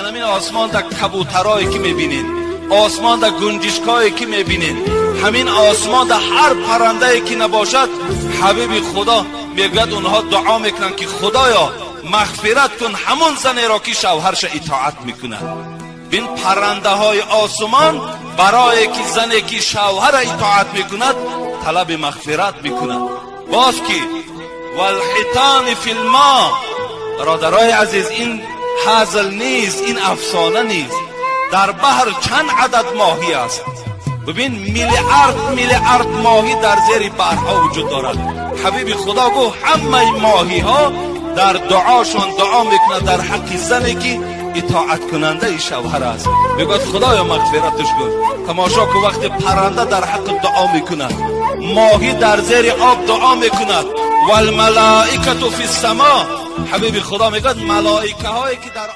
همین آسمان در کبوترایی که میبینین، آسمان در گنجشکایی که میبینین، همین آسمان در هر پرنده‌ای که نباشد، حبیب خدا میگد اونها دعا میکنن که خدایا مغفرت کن همون زنی را که شوهرش اطاعت میکنه. بین پرنده های آسمان برای که زنی که شوهر اطاعت میکند طلب مغفرت میکند. باز که والحیتان فی الماء، برادرای عزیز، این هزل نیست، این افسانه نیست. در بحر چند عدد ماهی است؟ ببین میلیارد ماهی در زیر بحرها وجود دارد. حبیب خدا گفت همه ماهی ها در دعاشون دعا میکنند در حق زنی که اطاعت کننده شوهر است. میگوید خدایا مغفرتش کن. تماشا که وقت پرنده در حق دعا میکند، ماهی در زیر آب دعا میکند، والملائکه فی السماء، حبیب خدا میگوید ملائکه هایی که در